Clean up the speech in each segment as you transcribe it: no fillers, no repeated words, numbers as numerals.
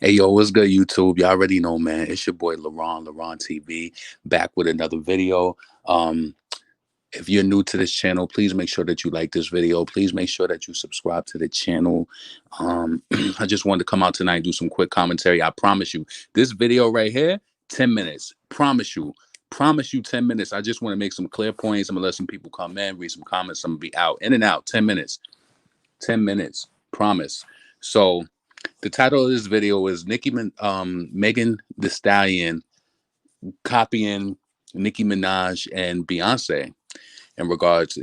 Hey yo, what's good, YouTube? Y'all already know, man. It's your boy LaRon TV, back with another video. Um, if you're new to this channel, please make sure that you like this video. Please make sure that you subscribe to the channel. I just wanted to come out tonight and do some quick commentary. I promise you, this video right here, 10 minutes. Promise you 10 minutes. I just want to make some clear points. I'm gonna let some people come in, read some comments. I'm gonna be out, in and out, 10 minutes. 10 minutes. Promise. So the title of this video is Megan Thee Stallion copying Nicki Minaj and Beyonce in regards,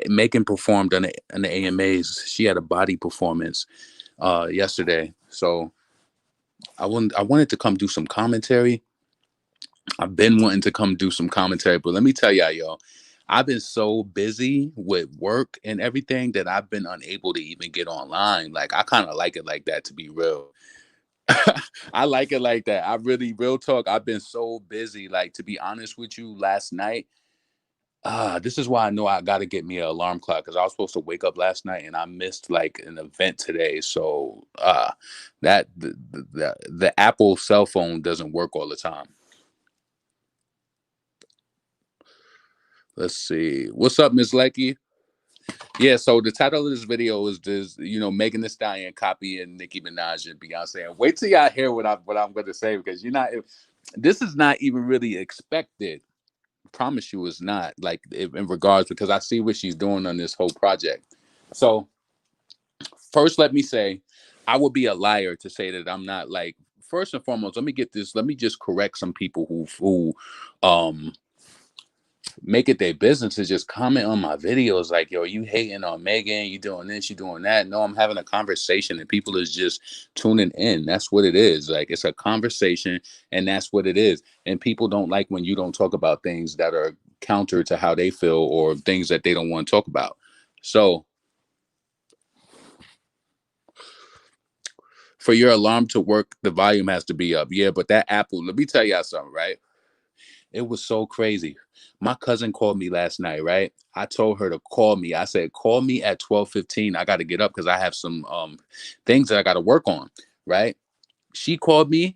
Megan performed on the AMAs. She had a body performance yesterday. So I wanted to come do some commentary. I've been wanting to come do some commentary, but let me tell y'all, yo, I've been so busy with work and everything that I've been unable to even get online. Like, I kind of like it like that, to be real. I like it like that. I really, real talk, I've been so busy. Like, to be honest with you, last night, this is why I know I got to get me an alarm clock, because I was supposed to wake up last night and I missed like an event today. So that the Apple cell phone doesn't work all the time. Let's see. What's up, Miss Lecky? Yeah, so the title of this video is this, Megan Thee Stallion copying Nicki Minaj and Beyonce. And wait till y'all hear what I'm going to say, because this is not even really expected. Promise you, it's not, like, in regards, because I see what she's doing on this whole project. So first, let me say, I would be a liar to say that I'm not, like, first and foremost, let me just correct some people who make it their business to just comment on my videos like, yo, you hating on Megan, you doing this, you doing that. No, I'm having a conversation and people is just tuning in. That's what it is. Like, it's a conversation and that's what it is. And people don't like when you don't talk about things that are counter to how they feel or things that they don't want to talk about. So for your alarm to work, the volume has to be up. Yeah, but that Apple, let me tell y'all something, right? It was so crazy. My cousin called me last night, right? I told her to call me. I said, call me at 12:15. I got to get up because I have some things that I got to work on, right? She called me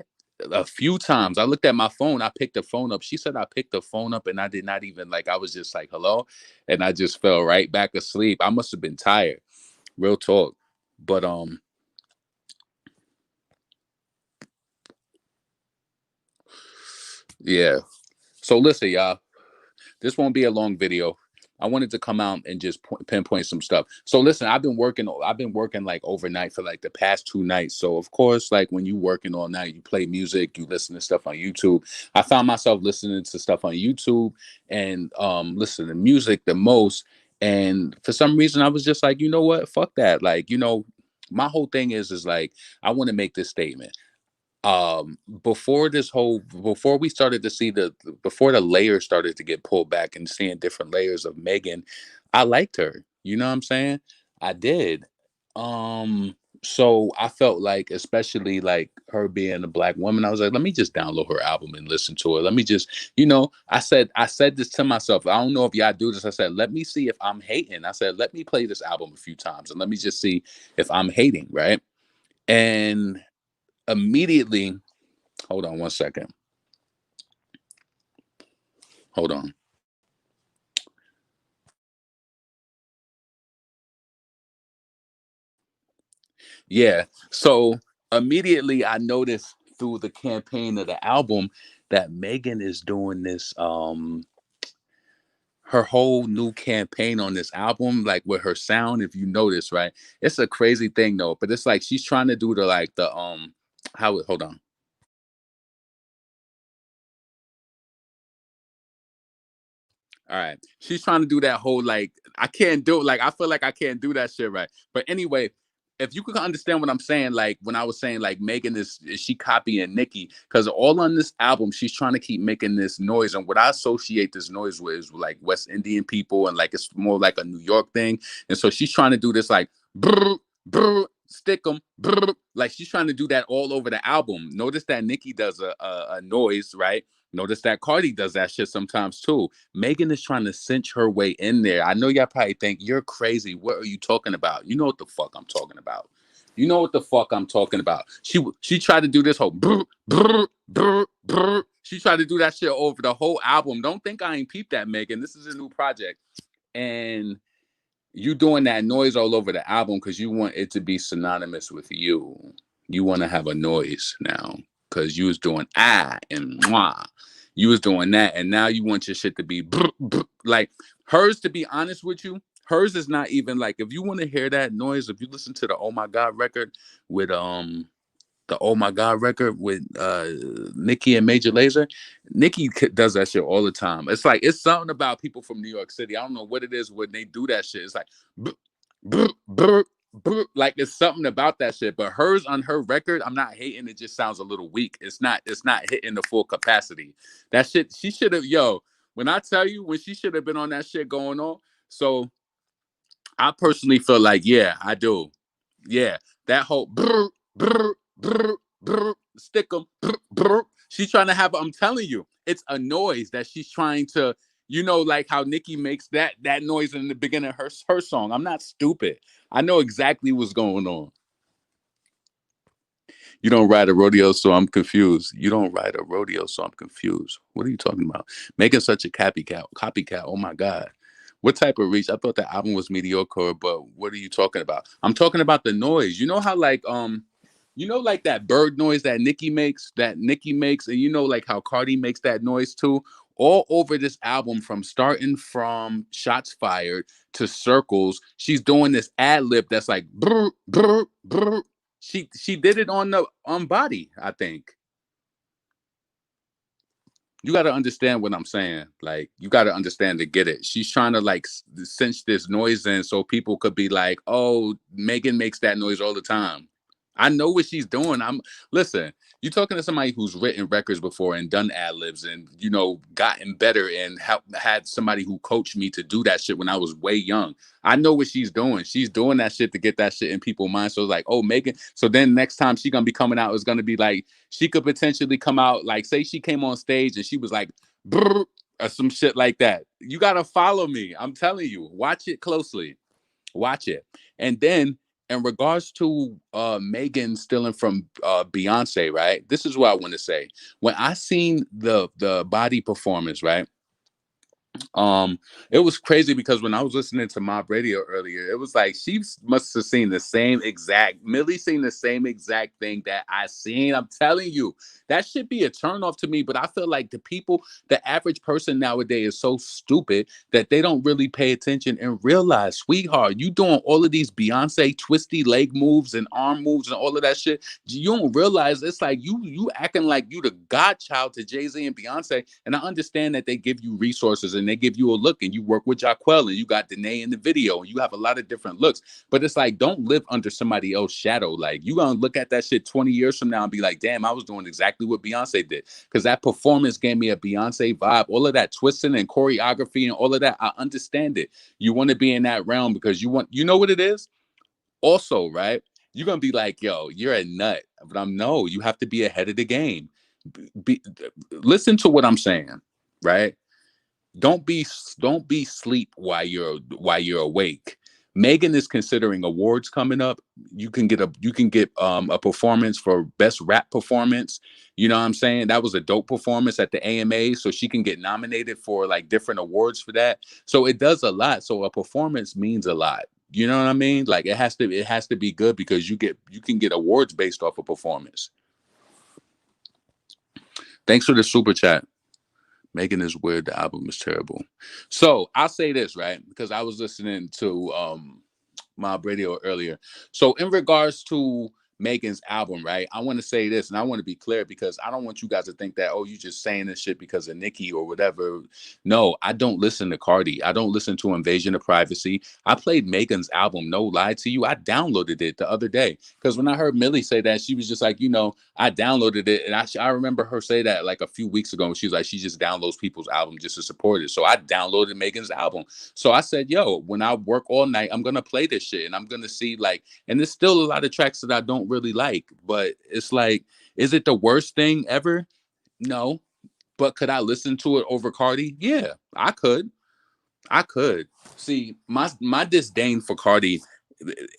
a few times. I looked at my phone. I picked the phone up. She said I picked the phone up and I did not even, like, I was just like, hello. And I just fell right back asleep. I must have been tired. Real talk. But yeah. So listen, y'all. This won't be a long video. I wanted to come out and just pinpoint some stuff. So listen, I've been working like overnight for like the past 2 nights. So of course, like, when you working all night, you play music, you listen to stuff on YouTube. I found myself listening to stuff on YouTube and listening to music the most. And for some reason, I was just like, you know what? Fuck that. Like, my whole thing is like, I want to make this statement. Before we started to see before the layers started to get pulled back and seeing different layers of Megan, I liked her. You know what I'm saying? I did. So I felt like, especially like her being a black woman, I was like, let me just download her album and listen to it. Let me just, I said this to myself. I don't know if y'all do this. I said, let me see if I'm hating. I said, let me play this album a few times and let me just see if I'm hating, right? And immediately, hold on one second. Hold on. Yeah. So immediately I noticed through the campaign of the album that Megan is doing this her whole new campaign on this album, like with her sound, if you notice, right? It's a crazy thing though, but it's like she's trying to do the how hold on. All right. She's trying to do that whole, like, I can't do it. Like, I feel like I can't do that shit right. But anyway, if you could understand what I'm saying, like when I was saying like Megan is she copying Nicki? Because all on this album, she's trying to keep making this noise. And what I associate this noise with is like West Indian people, and like it's more like a New York thing. And so she's trying to do this like brr, brr, stick 'em, brr, like she's trying to do that all over the album. Notice that Nicki does a noise, right? Notice that Cardi does that shit sometimes too. Megan is trying to cinch her way in there. I know y'all probably think you're crazy. What are you talking about? You know what the fuck I'm talking about. You know what the fuck I'm talking about. She tried to do this whole brr, brr, brr, brr. She tried to do that shit over the whole album. Don't think I ain't peeped that, Megan. This is a new project. And you doing that noise all over the album because you want it to be synonymous with you. You want to have a noise now because you was doing and mwah. You was doing that, and now you want your shit to be brr, brr. Like hers. To be honest with you, hers is not even like, if you want to hear that noise. If you listen to the Oh My God record with the Oh My God record with Nicki and Major Lazer. Nicki does that shit all the time. It's like, it's something about people from New York City. I don't know what it is when they do that shit. It's like, brr, brr, brr, brr. Like it's something about that shit. But hers on her record, I'm not hating. It just sounds a little weak. It's not hitting the full capacity. That shit, she should have, when I tell you, when she should have been on that shit going on. So I personally feel like, yeah, I do. Yeah, that whole brr, brr, brr, brr, stick 'em, brr, brr. She's trying to have. I'm telling you, it's a noise that she's trying to. Like how Nicki makes that noise in the beginning of her song. I'm not stupid. I know exactly what's going on. You don't ride a rodeo, so I'm confused. You don't ride a rodeo, so I'm confused. What are you talking about? Making such a copycat. Oh my God. What type of reach? I thought the album was mediocre, but what are you talking about? I'm talking about the noise. You know how like like that bird noise that Nicki makes, and like how Cardi makes that noise too. All over this album, from starting from Shots Fired to Circles, she's doing this ad lib that's like brr, brr, brr. She did it on the on Body, I think. You got to understand what I'm saying. Like, you got to understand to get it. She's trying to like cinch this noise in so people could be like, "Oh, Megan makes that noise all the time." I know what she's doing. Listen. You talking to somebody who's written records before and done ad libs and gotten better and had somebody who coached me to do that shit when I was way young. I know what she's doing. She's doing that shit to get that shit in people's minds. So it's like, oh, Megan. So then next time she gonna be coming out, it's gonna be like she could potentially come out like, say she came on stage and she was like, brr, or some shit like that. You gotta follow me. I'm telling you, watch it closely. Watch it. And then in regards to Megan stealing from Beyonce, right? This is what I want to say. When I seen the Body performance, right? Um, it was crazy because when I was listening to Mob Radio earlier, it was like she must have seen the same exact Millie seen the same exact thing that I seen. I'm telling you, that should be a turn off to me. But I feel like the average person nowadays is so stupid that they don't really pay attention and realize, sweetheart, you doing all of these Beyonce twisty leg moves and arm moves and all of that shit. You don't realize it's like you acting like you the godchild to Jay-Z and Beyonce. And I understand that they give you resources and they give you a look, and you work with Jaquel and you got Danae in the video and you have a lot of different looks. But it's like, don't live under somebody else's shadow. Like, you gonna look at that shit 20 years from now and be like, damn, I was doing exactly what Beyonce did. Because that performance gave me a Beyonce vibe. All of that twisting and choreography and all of that, I understand it. You want to be in that realm because you know what it is? Also, right? You're gonna be like, yo, you're a nut. But no, you have to be ahead of the game. Listen to what I'm saying, right? Don't be sleep while you're awake. Megan is considering awards coming up. You can get a performance for best rap performance. You know what I'm saying? That was a dope performance at the AMA, so she can get nominated for like different awards for that. So it does a lot. So a performance means a lot. You know what I mean? Like it has to be good because you can get awards based off a performance. Thanks for the super chat. Megan is weird. The album is terrible. So I'll say this, right? Because I was listening to Mob Radio earlier. So in regards to Megan's album, right? I want to say this, and I want to be clear because I don't want you guys to think that, oh, you just saying this shit because of Nicki or whatever. No, I don't listen to Cardi. I don't listen to Invasion of Privacy. I played Megan's album, no lie to you. I downloaded it the other day because when I heard Millie say that, she was just like, I downloaded it. And I remember her say that like a few weeks ago. And she was like, she just downloads people's album just to support it. So I downloaded Megan's album. So I said, yo, when I work all night, I'm going to play this shit and I'm going to see like, and there's still a lot of tracks that I don't really like, but it's like, is it the worst thing ever? No. But could I listen to it over Cardi? Yeah, I could. I could. See, my disdain for Cardi.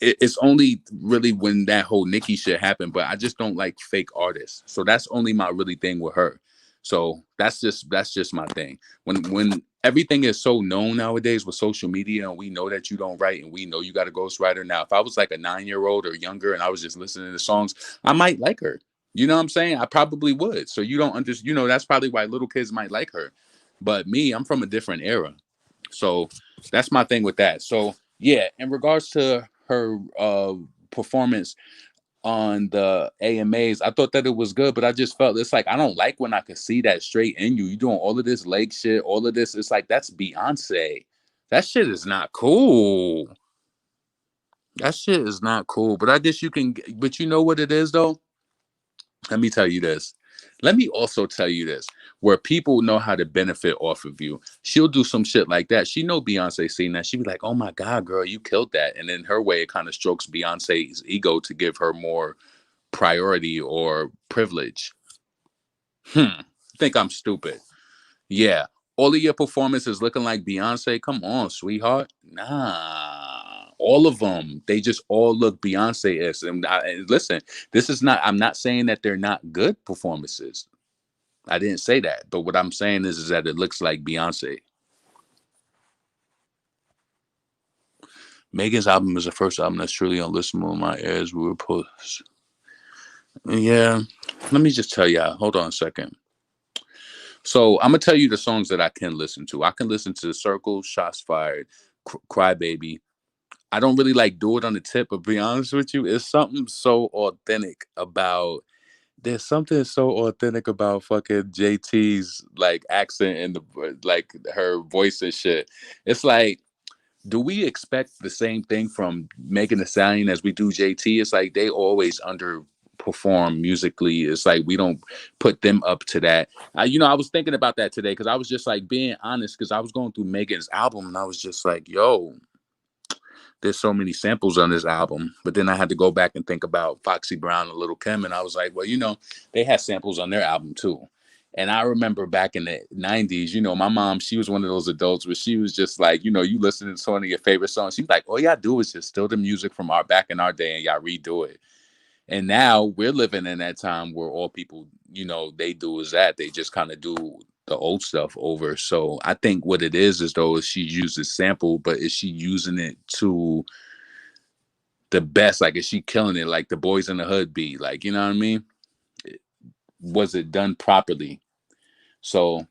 it's only really when that whole Nicki shit happened, but I just don't like fake artists. So that's only my really thing with her. So that's just my thing. When everything is so known nowadays with social media, and we know that you don't write, and we know you got a ghostwriter. Now, if I was like a 9 year old or younger, and I was just listening to songs, I might like her. You know what I'm saying? I probably would. So you don't understand. That's probably why little kids might like her. But me, I'm from a different era. So that's my thing with that. So yeah, in regards to her performance on the AMAs, I thought that it was good, but I just felt it's like I don't like when I can see that straight in you. You doing all of this leg shit, all of this. It's like that's Beyonce. That shit is not cool. That shit is not cool. But I guess you can. But you know what it is though. Let me tell you this. Let me also tell you this. Where people know how to benefit off of you, she'll do some shit like that. She know Beyonce seen that. She be like, "Oh my god, girl, you killed that." And in her way, it kind of strokes Beyonce's ego to give her more priority or privilege. Think I'm stupid? Yeah. All of your performances looking like Beyonce. Come on, sweetheart. Nah. All of them. They just all look Beyonce-esque. And listen, this is not, I'm not saying that they're not good performances. I didn't say that. But what I'm saying is that it looks like Beyonce. Megan's album is the first album that's truly unlistenable in my ears. We were post. Yeah. Let me just tell y'all. Hold on a second. So I'm gonna tell you the songs that I can listen to. I can listen to Circle, Shots Fired, Cry Baby. I don't really like Do It on the Tip, but be honest with you, it's something so authentic about. There's something so authentic about fucking JT's like accent and the like her voice and shit. It's like, do we expect the same thing from Megan Thee Stallion as we do JT? It's like they always underperform musically. It's like we don't put them up to that. I was thinking about that today because I was just like being honest because I was going through Megan's album and I was just like, yo, there's so many samples on this album. But then I had to go back and think about Foxy Brown and Little Kim, and I was like, well, they had samples on their album too. And I remember back in the 90s, my mom, she was one of those adults where she was just like, you listening to one of your favorite songs. She's like, all y'all do is just steal the music from our back in our day and y'all redo it. And now we're living in that time where all people, they do is that they just kind of do the old stuff over. So I think what it is though is she uses sample, but is she using it to the best? Like, is she killing it like the Boys in the Hood be? Like, you know what I mean? Was it done properly? So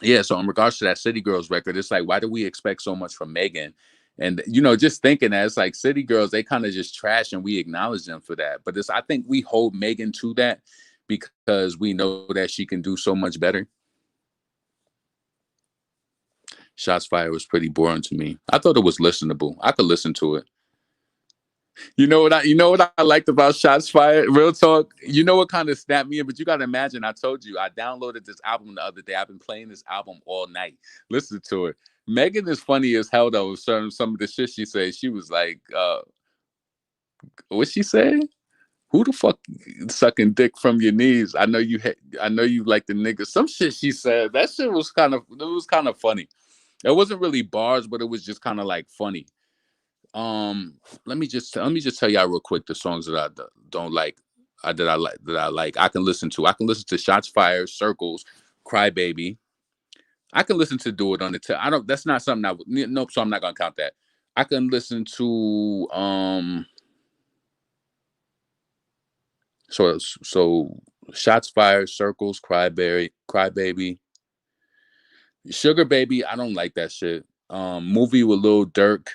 yeah, so in regards to that City Girls record, it's like, why do we expect so much from Megan? And just thinking that it's like City Girls, they kind of just trash and we acknowledge them for that. But I think we hold Megan to that because we know that she can do so much better. Shots Fired was pretty boring to me. I thought it was listenable. I could listen to it. You know what I liked about Shots Fired? Real talk. You know what kind of snapped me in? But you gotta imagine, I told you I downloaded this album the other day. I've been playing this album all night. Listen to it. Megan is funny as hell though. Some of the shit she said. She was like, what she say? Who the fuck sucking dick from your knees? I know you like the nigga. Some shit she said. That shit was kind of funny. It wasn't really bars, but it was just kind of like funny. Let me just tell y'all real quick the songs that I don't like. I can listen to. I can listen to Shots Fired, Circles, Cry Baby. I can listen to Do It on the Tip. I don't. That's not something I would. Nope. So I'm not gonna count that. I can listen to So Shots Fired, Circles, Cry Baby, Sugar Baby. I don't like that shit. Movie with Lil Durk.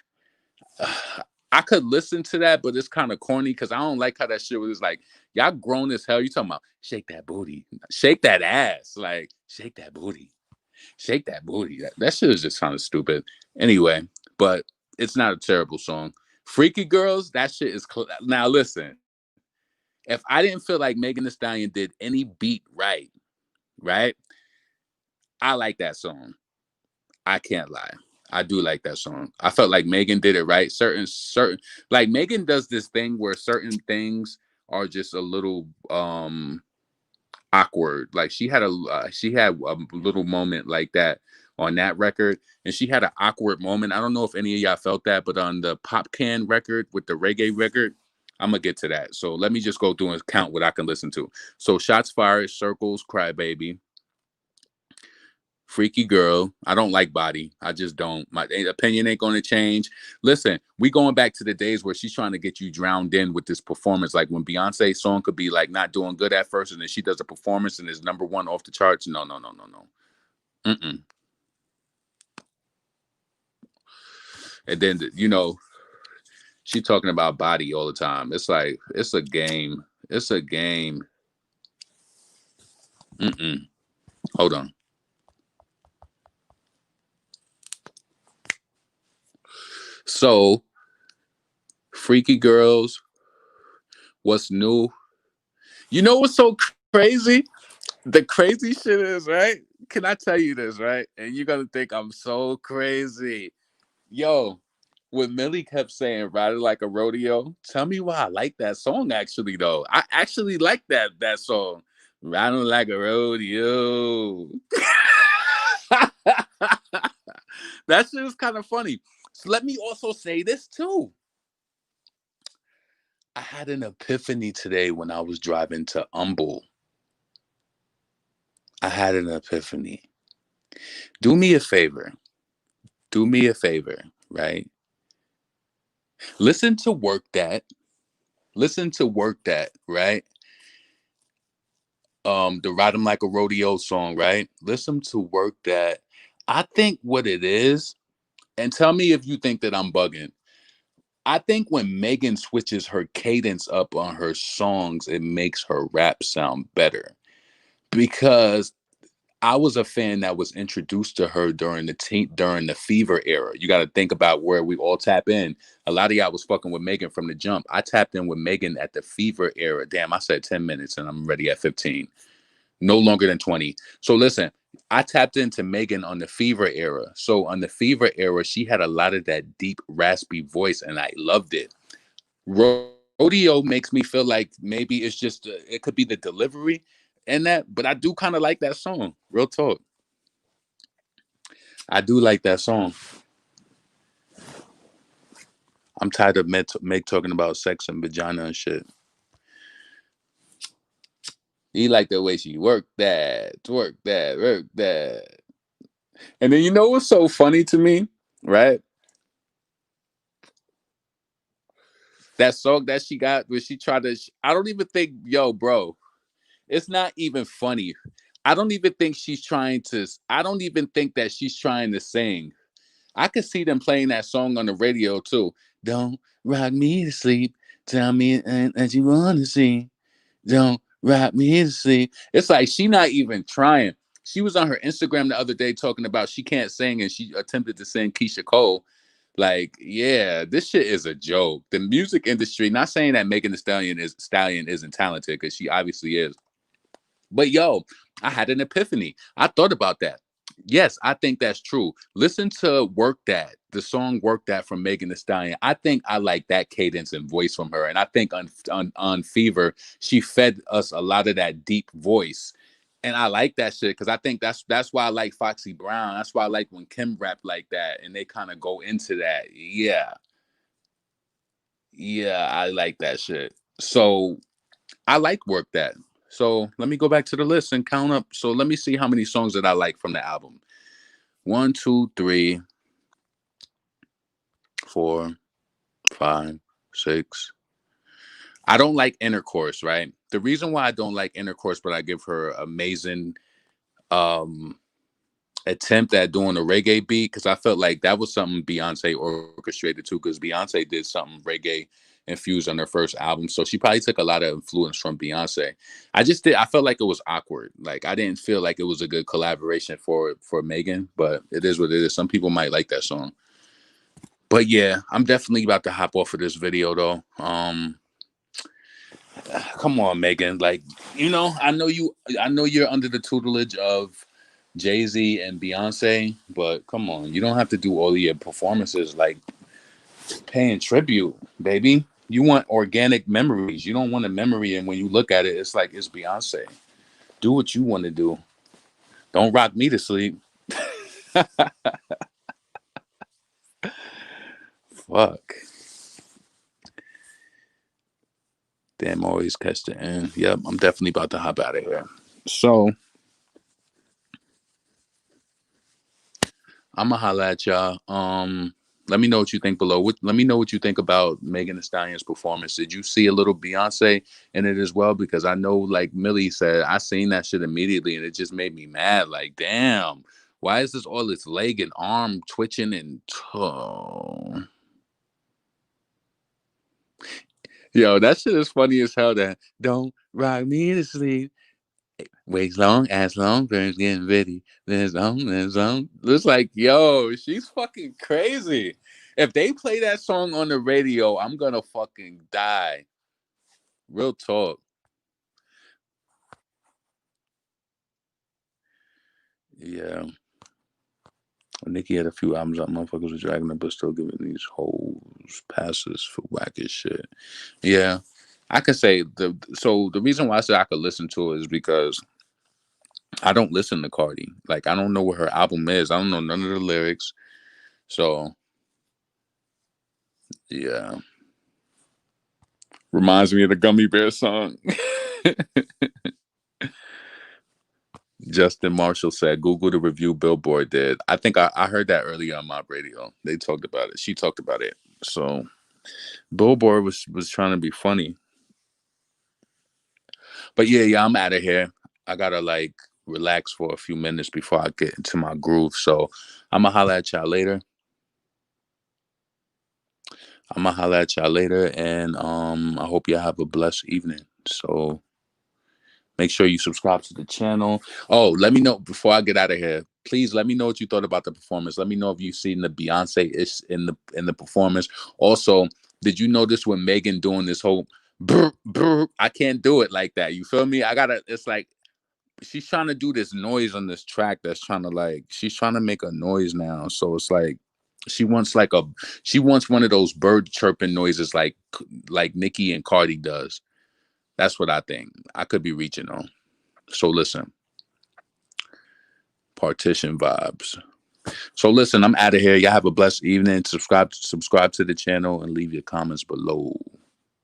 I could listen to that, but it's kind of corny because I don't like how that shit was like, y'all grown as hell. You talking about shake that booty, shake that ass, like shake that booty, shake that booty. That shit is just kind of stupid. Anyway, but it's not a terrible song. Freaky Girls, that shit is now listen. If I didn't feel like Megan Thee Stallion did any beat right, I like that song. I can't lie. I do like that song. I felt like Megan did it right. Certain like Megan does this thing where certain things are just a little awkward. Like she had a little moment like that on that record, and she had an awkward moment. I don't know if any of y'all felt that, but on the Pop Can record with the reggae record, I'm gonna get to that. So let me just go through and count what I can listen to. So Shots Fired, Circles, Cry Baby, Freaky Girl. I don't like Body. I just don't. My opinion ain't gonna change. Listen, we going back to the days where she's trying to get you drowned in with this performance. Like when Beyonce's song could be like not doing good at first, and then she does a performance and is #1 off the charts. No, no, no, no, no. Mm-mm. And then she talking about Body all the time. It's like it's a game. It's a game. Mm-mm. Hold on. So, Freaky Girls, what's new? You know what's so crazy? The crazy shit is, right? Can I tell you this, right? And you're gonna think I'm so crazy. Yo, when Millie kept saying "Ride It Like a Rodeo," tell me why I like that song. Actually, though, I actually like that song. "Riding Like a Rodeo." That shit is kind of funny. So let me also say this too. I had an epiphany today when I was driving to Humble. I had an epiphany. Do me a favor. Do me a favor, right? Listen to Work That. Listen to Work That, right? The Ride 'em Like a Rodeo song, right? Listen to Work That. I think what it is, and tell me if you think that I'm bugging. I think when Megan switches her cadence up on her songs, it makes her rap sound better. Because I was a fan that was introduced to her during the Fever era. You got to think about where we all tap in. A lot of y'all was fucking with Megan from the jump. I tapped in with Megan at the Fever era. Damn, I said 10 minutes and I'm ready at 15. No longer than 20. So listen, I tapped into Megan on the Fever era. So on the Fever era, she had a lot of that deep, raspy voice, and I loved it. Rodeo makes me feel like maybe it's just it could be the delivery and that, but I do kind of like that song. Real talk, I do like that song. I'm tired of Meg talking about sex and vagina and shit. He like the way she work that, work that, work that. And then you know what's so funny to me, right? That song that she got where she tried to. I don't even think, yo, bro. It's not even funny. I don't even think she's trying to. I don't even think that she's trying to sing. I could see them playing that song on the radio too. Don't rock me to sleep. Tell me that you want to see. Don't rock me to sleep. It's like she not even trying. She was on her Instagram the other day talking about she can't sing and she attempted to sing Keisha Cole. Like, yeah, this shit is a joke. The music industry, not saying that Megan Thee Stallion isn't talented, because she obviously is. But yo, I had an epiphany. I thought about that. Yes, I think that's true. Listen to Work That, the song Work That from Megan Thee Stallion. I think I like that cadence and voice from her. And I think on Fever, she fed us a lot of that deep voice. And I like that shit because I think that's why I like Foxy Brown. That's why I like when Kim rap like that and they kind of go into that. Yeah. Yeah, I like that shit. So I like Work That. So let me go back to the list and count up. So let me see how many songs that I like from the album. One, two, three, four, five, six. I don't like Intercourse, right? The reason why I don't like Intercourse, but I give her amazing um attempt at doing a reggae beat, because I felt like that was something Beyonce orchestrated too, because Beyonce did something reggae infused on her first album. So she probably took a lot of influence from Beyonce. I felt like it was awkward. Like I didn't feel like it was a good collaboration for Megan, but it is what it is. Some people might like that song. But yeah, I'm definitely about to hop off of this video though. Come on, Megan. Like, I know you're under the tutelage of Jay-Z and Beyonce, but come on, you don't have to do all of your performances like paying tribute, baby. You want organic memories. You don't want a memory, and when you look at it, it's like it's Beyonce. Do what you want to do. Don't rock me to sleep. Fuck. Damn, always catch the end. Yep, I'm definitely about to hop out of here. So I'ma holla at y'all. Let me know what you think below. Let me know what you think about Megan Thee Stallion's performance. Did you see a little Beyonce in it as well? Because I know, like Millie said, I seen that shit immediately, and it just made me mad. Like, damn, why is this all this leg and arm twitching and yo, that shit is funny as hell. That don't rock me to sleep. Waits long, birds getting ready. There's long. Looks like, yo, she's fucking crazy. If they play that song on the radio, I'm gonna fucking die. Real talk. Yeah. Nicki had a few albums out. Motherfuckers were dragging them, but still giving these hoes passes for whack as shit. Yeah. I can say the reason why I said I could listen to it is because I don't listen to Cardi. Like, I don't know what her album is. I don't know none of the lyrics. So yeah. Reminds me of the Gummy Bear song. Justin Marshall said, Google the review Billboard did. I think I heard that earlier on my radio. They talked about it. She talked about it. So Billboard was trying to be funny. But yeah, I'm out of here. I gotta like relax for a few minutes before I get into my groove. So I'ma holla at y'all later. And I hope y'all have a blessed evening. So make sure you subscribe to the channel. Oh, let me know before I get out of here. Please let me know what you thought about the performance. Let me know if you've seen the Beyonce ish in the performance. Also, did you notice when Megan doing this whole brr, brr, I can't do it like that. You feel me? I gotta. It's like she's trying to do this noise on this track that's trying to like she's trying to make a noise now. So it's like she wants like a she wants one of those bird chirping noises like Nicki and Cardi does. That's what I think. I could be reaching on. So listen, partition vibes. So listen, I'm out of here. Y'all have a blessed evening. Subscribe to the channel and leave your comments below.